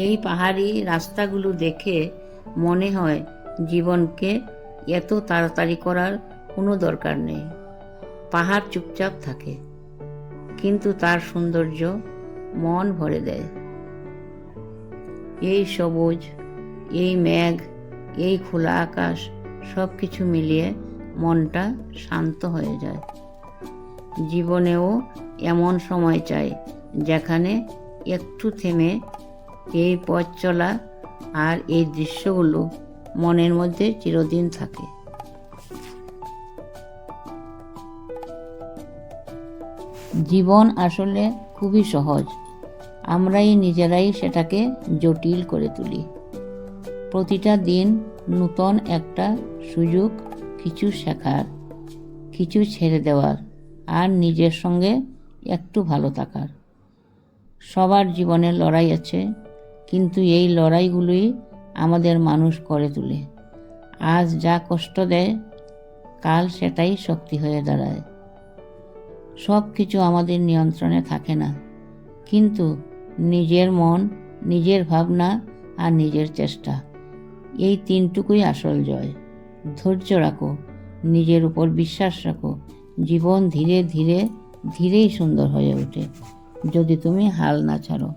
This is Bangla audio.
এই পাহাড়ি রাস্তাগুলো দেখে মনে হয় জীবনকে এত তাড়াতাড়ি করার কোনো দরকার নেই। পাহাড় চুপচাপ থাকে, কিন্তু তার সৌন্দর্য মন ভরে দেয়। এই সবুজ, এই মেঘ, এই খোলা আকাশ, সব কিছু মিলিয়ে মনটা শান্ত হয়ে যায়। জীবনেও এমন সময় চাই যেখানে একটু থেমে এই পথ চলা আর এই দৃশ্যগুলো মনের মধ্যে চিরদিন থাকে। জীবন আসলে খুবই সহজ, আমরাই নিজেরাই সেটাকে জটিল করে তুলি। প্রতিটা দিন নূতন একটা সুযোগ, কিছু শেখার, কিছু ছেড়ে দেওয়ার, আর নিজের সঙ্গে একটু ভালো থাকার। সবার জীবনে লড়াই আছে, কিন্তু এই লড়াইগুলোই আমাদের মানুষ করে তোলে। আজ যা কষ্ট দেয়, কাল সেটাই শক্তি হয়ে দাঁড়ায়। সব কিছু আমাদের নিয়ন্ত্রণে থাকে না, কিন্তু নিজের মন, নিজের ভাবনা আর নিজের চেষ্টা, এই তিনটুকুই আসল জয়। ধৈর্য রাখো, নিজের উপর বিশ্বাস রাখো। জীবন ধীরে ধীরে ধীরেই সুন্দর হয়ে ওঠে যদি তুমি হাল না ছাড়ো।